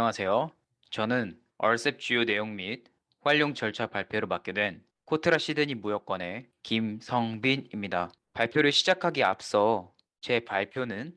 안녕하세요. 저는 RCEP 주요 내용 및 활용 절차 발표를 맡게 된 코트라 시드니 무역관의 김성빈입니다. 발표를 시작하기 앞서 제 발표는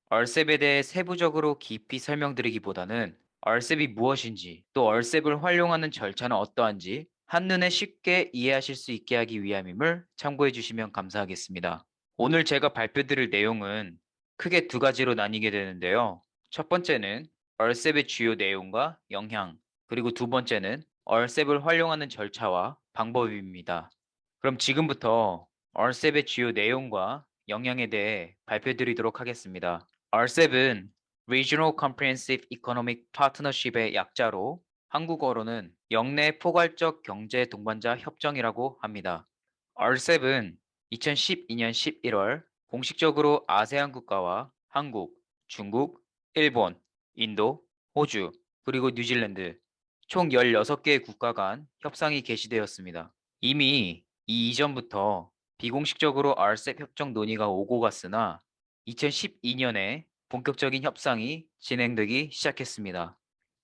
RCEP에 대해 세부적으로 깊이 설명드리기보다는 RCEP이 무엇인지 또 RCEP을 활용하는 절차는 어떠한지 한눈에 쉽게 이해하실 수 있게 하기 위함임을 참고해 주시면 감사하겠습니다. 오늘 제가 발표드릴 내용은 크게 두 가지로 나뉘게 되는데요. 첫 번째는 RCEP의 주요 내용과 영향, 그리고 두 번째는 RCEP을 활용하는 절차와 방법입니다. 그럼 지금부터 RCEP의 주요 내용과 영향에 대해 발표드리도록 하겠습니다. RCEP은 Regional Comprehensive Economic Partnership의 약자로 한국어로는 영내 포괄적 경제 동반자 협정이라고 합니다. RCEP은 2012년 11월 공식적으로 아세안 국가와 한국, 중국, 일본, 인도, 호주, 그리고 뉴질랜드 총 16개의 국가 간 협상이 개시되었습니다. 이미 이 이전부터 비공식적으로 RCEP 협정 논의가 오고 갔으나 2012년에 본격적인 협상이 진행되기 시작했습니다.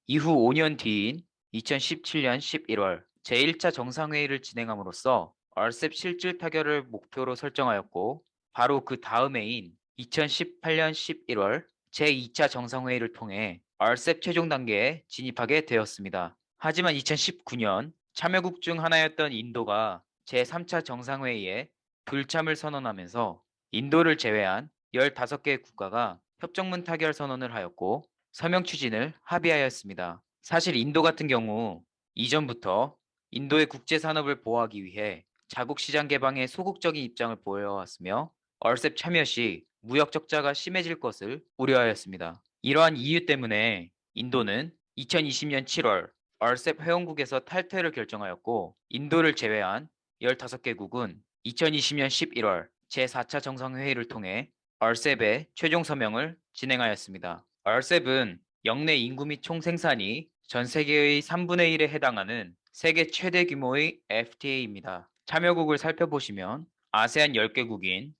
이후 5년 뒤인 2017년 11월 제1차 정상회의를 진행함으로써 RCEP 실질 타결을 목표로 설정하였고 바로 그 다음 해인 2018년 11월 제2차 정상회의를 통해 RCEP 최종 단계에 진입하게 되었습니다. 하지만 2019년 참여국 중 하나였던 인도가 제3차 정상회의에 불참을 선언하면서 인도를 제외한 15개 국가가 협정문 타결 선언을 하였고 서명 추진을 합의하였습니다. 사실 인도 같은 경우 이전부터 인도의 국제 산업을 보호하기 위해 자국 시장 개방에 소극적인 입장을 보여왔으며 RCEP 참여 시 무역 적자가 심해질 것을 우려하였습니다. 이러한 이유 때문에 인도는 2020년 7월 RCEP 회원국에서 탈퇴를 결정하였고 인도를 제외한 15개국은 2020년 11월 제4차 정상회의를 통해 RCEP의 최종 서명을 진행하였습니다. RCEP은 역내 인구 및 총 생산이 전 세계의 3분의 1에 해당하는 세계 최대 규모의 FTA입니다. 참여국을 살펴보시면 아세안 10개국인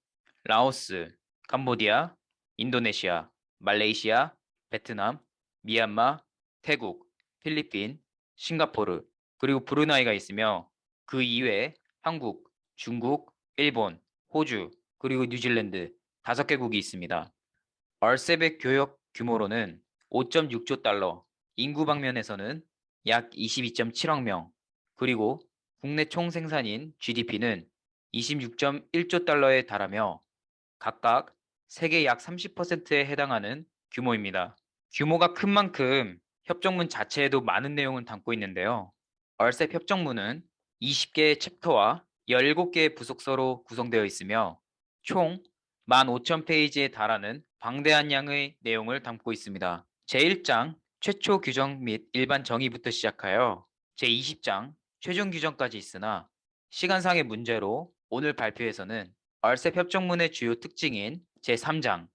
라오스, 캄보디아, 인도네시아, 말레이시아, 베트남, 미얀마, 태국, 필리핀, 싱가포르, 그리고 브루나이가 있으며 그 이외에 한국, 중국, 일본, 호주, 그리고 뉴질랜드 5개국이 있습니다. RCEP의 교역 규모로는 5.6조 달러, 인구 방면에서는 약 22.7억 명, 그리고 국내 총 생산인 GDP는 26.1조 달러에 달하며 각각 세계 약 30%에 해당하는 규모입니다. 규모가 큰 만큼 협정문 자체에도 많은 내용을 담고 있는데요. RCEP 협정문은 20개의 챕터와 17개의 부속서로 구성되어 있으며 총 15,000페이지에 달하는 방대한 양의 내용을 담고 있습니다. 제1장 최초 규정 및 일반 정의부터 시작하여 제20장 최종 규정까지 있으나 시간상의 문제로 오늘 발표에서는 RCEP 협정문의 주요 특징인 제3장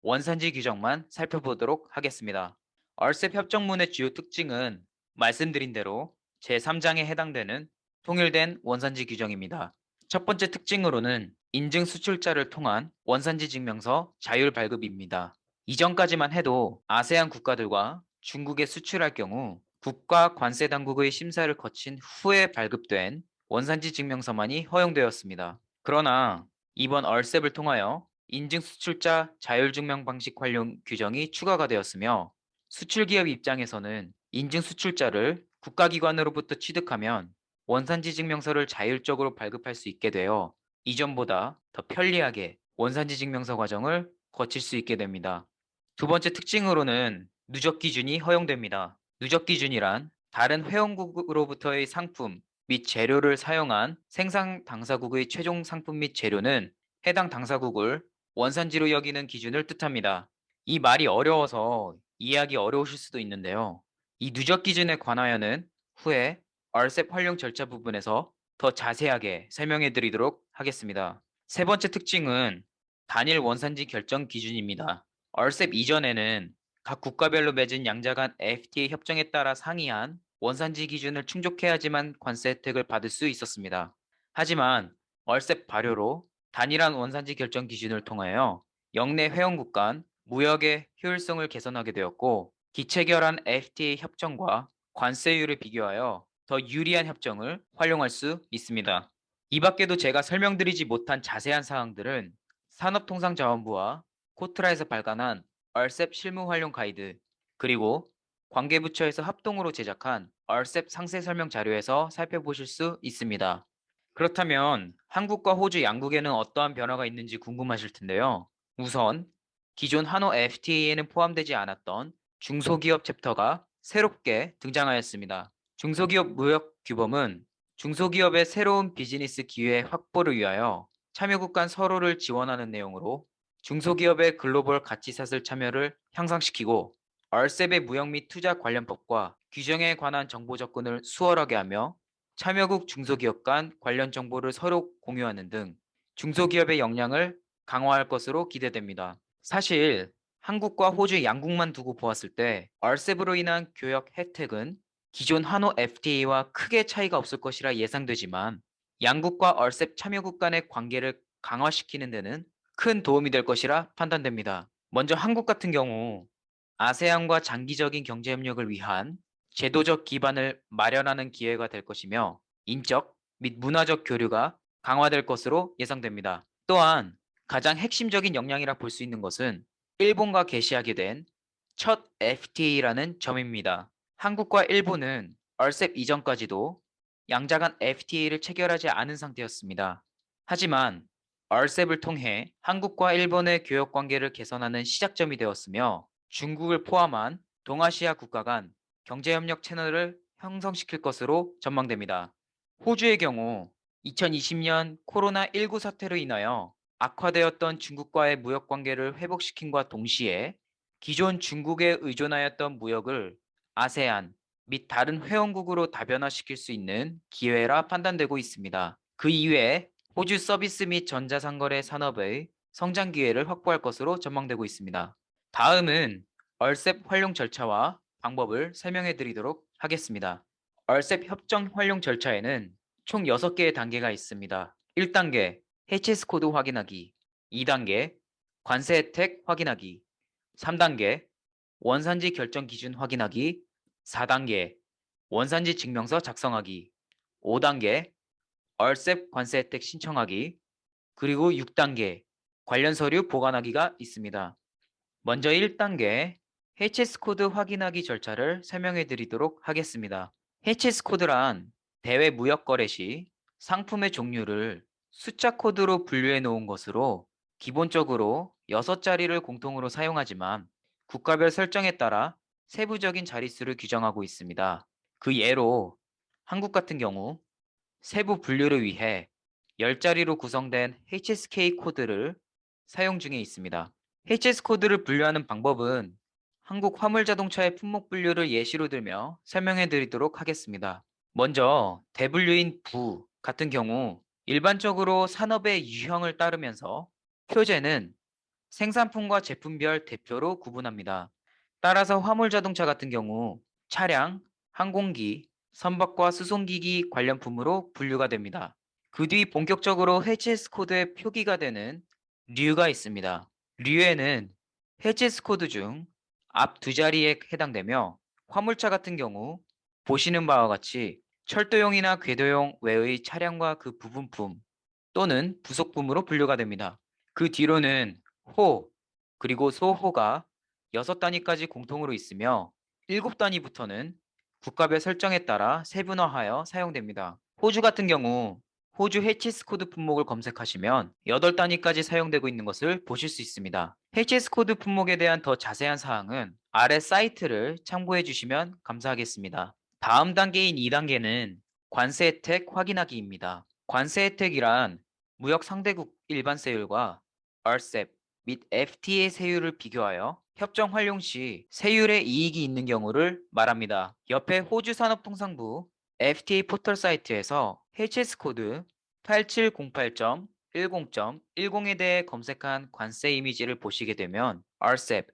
원산지 규정만 살펴보도록 하겠습니다. RCEP 협정문의 주요 특징은 말씀드린 대로 제3장에 해당되는 통일된 원산지 규정입니다. 첫 번째 특징으로는 인증 수출자를 통한 원산지 증명서 자율 발급입니다. 이전까지만 해도 아세안 국가들과 중국에 수출할 경우 국가 관세 당국의 심사를 거친 후에 발급된 원산지 증명서만이 허용되었습니다. 그러나 이번 RCEP을 통하여 인증 수출자 자율 증명 방식 활용 규정이 추가가 되었으며 수출기업 입장에서는 인증 수출자를 국가기관으로부터 취득하면 원산지 증명서를 자율적으로 발급할 수 있게 되어 이전보다 더 편리하게 원산지 증명서 과정을 거칠 수 있게 됩니다. 두 번째 특징으로는 누적 기준이 허용됩니다. 누적 기준이란 다른 회원국으로부터의 상품 및 재료를 사용한 생산 당사국의 최종 상품 및 재료는 해당 당사국을 원산지로 여기는 기준을 뜻합니다. 이 말이 어려워서 이해하기 어려우실 수도 있는데요. 이 누적 기준에 관하여는 후에 RCEP 활용 절차 부분에서 더 자세하게 설명해 드리도록 하겠습니다. 세 번째 특징은 단일 원산지 결정 기준입니다. RCEP 이전에는 각 국가별로 맺은 양자 간 FTA 협정에 따라 상이한 원산지 기준을 충족해야지만 관세 혜택을 받을 수 있었습니다. 하지만 RCEP 발효로 단일한 원산지 결정 기준을 통하여 역내 회원국 간 무역의 효율성을 개선하게 되었고 기체결한 FTA 협정과 관세율을 비교하여 더 유리한 협정을 활용할 수 있습니다. 이 밖에도 제가 설명드리지 못한 자세한 사항들은 산업통상자원부와 코트라에서 발간한 RCEP 실무 활용 가이드, 그리고 관계부처에서 합동으로 제작한 RCEP 상세 설명 자료에서 살펴보실 수 있습니다. 그렇다면 한국과 호주 양국에는 어떠한 변화가 있는지 궁금하실 텐데요. 우선 기존 한호 FTA에는 포함되지 않았던 중소기업 챕터가 새롭게 등장하였습니다. 중소기업 무역 규범은 중소기업의 새로운 비즈니스 기회 확보를 위하여 참여국 간 서로를 지원하는 내용으로 중소기업의 글로벌 가치사슬 참여를 향상시키고 RCEP의 무역 및 투자 관련법과 규정에 관한 정보 접근을 수월하게 하며 참여국 중소기업 간 관련 정보를 서로 공유하는 등 중소기업의 역량을 강화할 것으로 기대됩니다. 사실 한국과 호주 양국만 두고 보았을 때 RCEP으로 인한 교역 혜택은 기존 한호 FTA와 크게 차이가 없을 것이라 예상되지만 양국과 RCEP 참여국 간의 관계를 강화시키는 데는 큰 도움이 될 것이라 판단됩니다. 먼저 한국 같은 경우 아세안과 장기적인 경제협력을 위한 제도적 기반을 마련하는 기회가 될 것이며 인적 및 문화적 교류가 강화될 것으로 예상됩니다. 또한 가장 핵심적인 역량이라 볼 수 있는 것은 일본과 개시하게 된 첫 FTA라는 점입니다. 한국과 일본은 RCEP 이전까지도 양자 간 FTA를 체결하지 않은 상태였습니다. 하지만 RCEP을 통해 한국과 일본의 교역 관계를 개선하는 시작점이 되었으며 중국을 포함한 동아시아 국가 간 경제협력 채널을 형성시킬 것으로 전망됩니다. 호주의 경우 2020년 코로나19 사태로 인하여 악화되었던 중국과의 무역 관계를 회복시킴과 동시에 기존 중국에 의존하였던 무역을 아세안 및 다른 회원국으로 다변화시킬 수 있는 기회라 판단되고 있습니다. 그 이외에 호주 서비스 및 전자상거래 산업의 성장 기회를 확보할 것으로 전망되고 있습니다. 다음은 RCEP 활용 절차와 방법을 설명해 드리도록 하겠습니다. RCEP 협정 활용 절차에는 총 6개의 단계가 있습니다. 1단계 HS 코드 확인하기, 2단계 관세 혜택 확인하기, 3단계 원산지 결정 기준 확인하기, 4단계 원산지 증명서 작성하기, 5단계 RCEP 관세 혜택 신청하기, 그리고 6단계 관련 서류 보관하기가 있습니다. 먼저 1단계 HS 코드 확인하기 절차를 설명해 드리도록 하겠습니다. HS 코드란 대외 무역 거래 시 상품의 종류를 숫자 코드로 분류해 놓은 것으로 기본적으로 6자리를 공통으로 사용하지만 국가별 설정에 따라 세부적인 자릿수를 규정하고 있습니다. 그 예로 한국 같은 경우 세부 분류를 위해 10자리로 구성된 HSK 코드를 사용 중에 있습니다. HS 코드를 분류하는 방법은 한국 화물자동차의 품목 분류를 예시로 들며 설명해 드리도록 하겠습니다. 먼저 대분류인 부 같은 경우 일반적으로 산업의 유형을 따르면서 표제는 생산품과 제품별 대표로 구분합니다. 따라서 화물자동차 같은 경우 차량, 항공기, 선박과 수송기기 관련품으로 분류가 됩니다. 그 뒤 본격적으로 HS 코드의 표기가 되는 류가 있습니다. 류에는 HS 코드 중 앞 두 자리에 해당되며 화물차 같은 경우 보시는 바와 같이 철도용이나 궤도용 외의 차량과 그 부분품 또는 부속품으로 분류가 됩니다. 그 뒤로는 호, 그리고 소호가 6단위까지 공통으로 있으며 7단위부터는 국가별 설정에 따라 세분화하여 사용됩니다. 호주 같은 경우 호주 HS 코드 품목을 검색하시면 8단위까지 사용되고 있는 것을 보실 수 있습니다. HS 코드 품목에 대한 더 자세한 사항은 아래 사이트를 참고해 주시면 감사하겠습니다. 다음 단계인 2단계는 관세 혜택 확인하기입니다. 관세 혜택이란 무역 상대국 일반 세율과 RCEP 및 FTA 세율을 비교하여 협정 활용 시 세율의 이익이 있는 경우를 말합니다. 옆에 호주산업통상부 FTA 포털 사이트에서 HS 코드 8708.10.10에 대해 검색한 관세 이미지를 보시게 되면 RCEP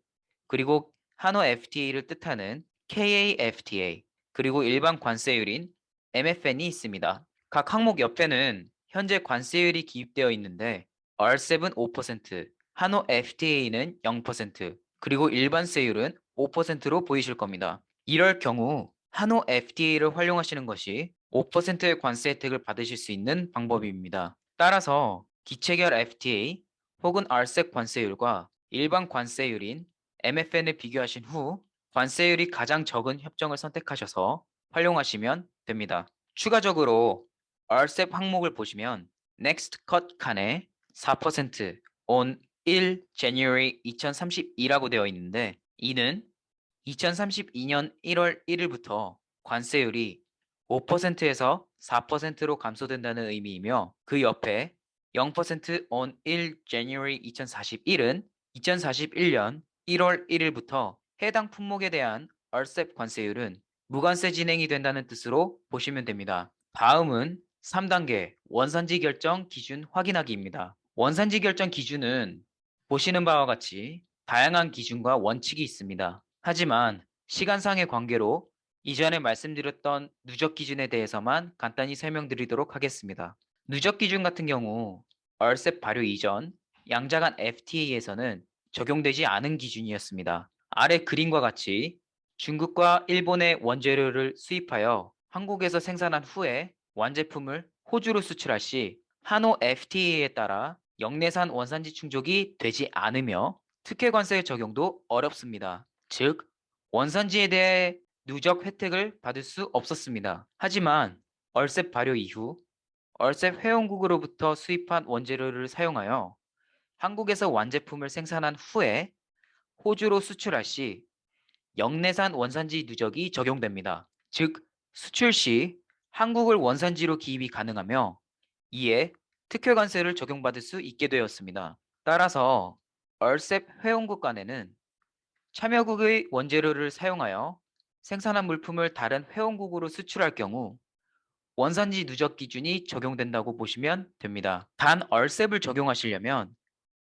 그리고 한호 FTA를 뜻하는 KAFTA 그리고 일반 관세율인 MFN이 있습니다. 각 항목 옆에는 현재 관세율이 기입되어 있는데 RCEP은 5%, 한호 FTA는 0%, 그리고 일반 세율은 5%로 보이실 겁니다. 이럴 경우 한호 FTA를 활용하시는 것이 5%의 관세 혜택을 받으실 수 있는 방법입니다. 따라서 기체결 FTA 혹은 RCEP 관세율과 일반 관세율인 MFN을 비교하신 후 관세율이 가장 적은 협정을 선택하셔서 활용하시면 됩니다. 추가적으로 RCEP 항목을 보시면 Next Cut 칸에 4% on 1 January 2032라고 되어 있는데 이는 2032년 1월 1일부터 관세율이 5%에서 4%로 감소된다는 의미이며 그 옆에 0% on 1 January 2041은 2041년 1월 1일부터 해당 품목에 대한 RCEP 관세율은 무관세 진행이 된다는 뜻으로 보시면 됩니다. 다음은 3단계 원산지 결정 기준 확인하기입니다. 원산지 결정 기준은 보시는 바와 같이 다양한 기준과 원칙이 있습니다. 하지만 시간상의 관계로 이전에 말씀드렸던 누적 기준에 대해서만 간단히 설명드리도록 하겠습니다. 누적 기준 같은 경우 RCEP 발효 이전 양자간 FTA에서는 적용되지 않은 기준이었습니다. 아래 그림과 같이 중국과 일본의 원재료를 수입하여 한국에서 생산한 후에 완제품을 호주로 수출할 시 한호 FTA에 따라 영내산 원산지 충족이 되지 않으며 특혜 관세 적용도 어렵습니다. 즉, 원산지에 대해 누적 혜택을 받을 수 없었습니다. 하지만 RCEP 발효 이후 RCEP 회원국으로부터 수입한 원재료를 사용하여 한국에서 완제품을 생산한 후에 호주로 수출할 시 영내산 원산지 누적이 적용됩니다. 즉, 수출 시 한국을 원산지로 기입이 가능하며 이에 특혜 관세를 적용받을 수 있게 되었습니다. 따라서 RCEP 회원국 간에는 참여국의 원재료를 사용하여 생산한 물품을 다른 회원국으로 수출할 경우 원산지 누적 기준이 적용된다고 보시면 됩니다. 단 RCEP을 적용하시려면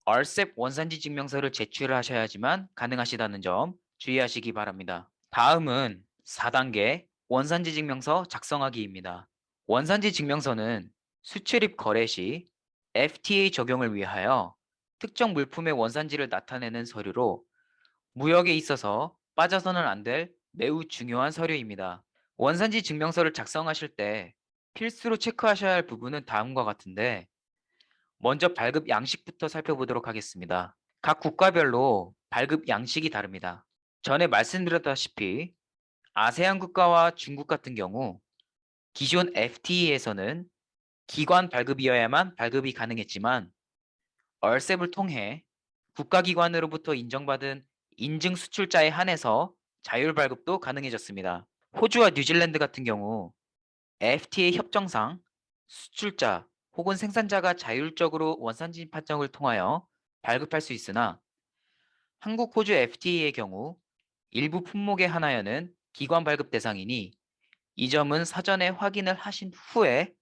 RCEP 원산지 증명서를 제출하셔야지만 가능하시다는 점 주의하시기 바랍니다. 다음은 4단계 원산지 증명서 작성하기입니다. 원산지 증명서는 수출입 거래 시 FTA 적용을 위하여 특정 물품의 원산지를 나타내는 서류로 무역에 있어서 빠져서는 안 될 매우 중요한 서류입니다. 원산지 증명서를 작성하실 때 필수로 체크하셔야 할 부분은 다음과 같은데 먼저 발급 양식부터 살펴보도록 하겠습니다. 각 국가별로 발급 양식이 다릅니다. 전에 말씀드렸다시피 아세안 국가와 중국 같은 경우 기존 FTA에서는 기관 발급이어야만 발급이 가능했지만 RCEP을 통해 국가기관으로부터 인정받은 인증 수출자에 한해서 자율 발급도 가능해졌습니다. 호주와 뉴질랜드 같은 경우 FTA 협정상 수출자 혹은 생산자가 자율적으로 원산지 판정을 통하여 발급할 수 있으나 한국, 호주 FTA의 경우 일부 품목에 한하여는 기관 발급 대상이니 이 점은 사전에 확인을 하신 후에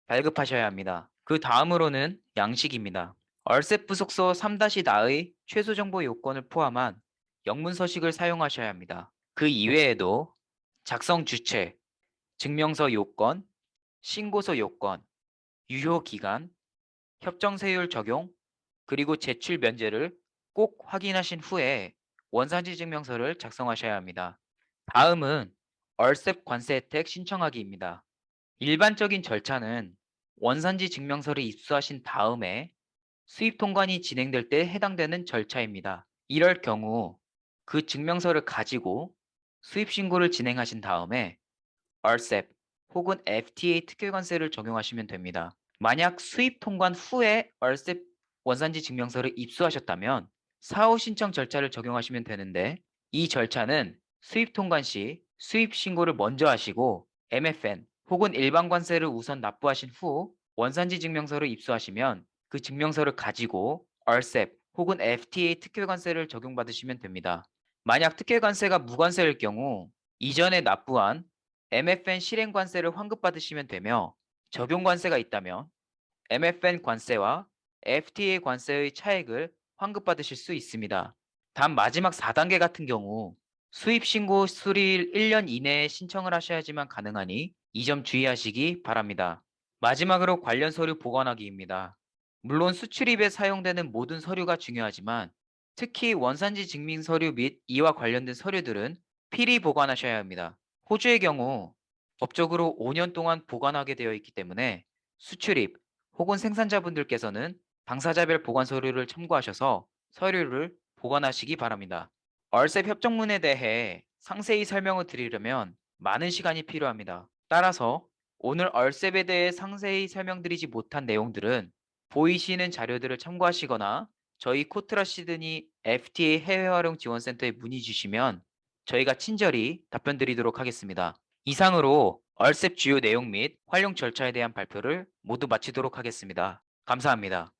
발급하셔야 합니다. 그 다음으로는 양식입니다. RCEP 부속서 3-나의 최소 정보 요건을 포함한 영문 서식을 사용하셔야 합니다. 그 이외에도 작성 주체, 증명서 요건, 신고서 요건, 유효 기간, 협정 세율 적용, 그리고 제출 면제를 꼭 확인하신 후에 원산지 증명서를 작성하셔야 합니다. 다음은 RCEP 관세 혜택 신청하기입니다. 일반적인 절차는 원산지 증명서를 입수하신 다음에 수입 통관이 진행될 때 해당되는 절차입니다. 이럴 경우 그 증명서를 가지고 수입 신고를 진행하신 다음에 RCEP 혹은 FTA 특별 관세를 적용하시면 됩니다. 만약 수입 통관 후에 RCEP 원산지 증명서를 입수하셨다면 사후 신청 절차를 적용하시면 되는데 이 절차는 수입 통관 시 수입 신고를 먼저 하시고 MFN 혹은 일반 관세를 우선 납부하신 후 원산지 증명서를 입수하시면 그 증명서를 가지고 RCEP 혹은 FTA 특별 관세를 적용받으시면 됩니다. 만약 특별 관세가 무관세일 경우 이전에 납부한 MFN 실행 관세를 환급받으시면 되며 적용 관세가 있다면 MFN 관세와 FTA 관세의 차액을 환급받으실 수 있습니다. 단 마지막 4단계 같은 경우 수입 신고 수리일 1년 이내에 신청을 하셔야지만 가능하니 이 점 주의하시기 바랍니다. 마지막으로 관련 서류 보관하기입니다. 물론 수출입에 사용되는 모든 서류가 중요하지만 특히 원산지 증명 서류 및 이와 관련된 서류들은 필히 보관하셔야 합니다. 호주의 경우 법적으로 5년 동안 보관하게 되어 있기 때문에 수출입 혹은 생산자분들께서는 당사자별 보관 서류를 참고하셔서 서류를 보관하시기 바랍니다. RCEP 협정문에 대해 상세히 설명을 드리려면 많은 시간이 필요합니다. 따라서 오늘 RCEP에 대해 상세히 설명드리지 못한 내용들은 보이시는 자료들을 참고하시거나 저희 코트라 시드니 FTA 해외 활용 지원센터에 문의 주시면 저희가 친절히 답변 드리도록 하겠습니다. 이상으로 RCEP 주요 내용 및 활용 절차에 대한 발표를 모두 마치도록 하겠습니다. 감사합니다.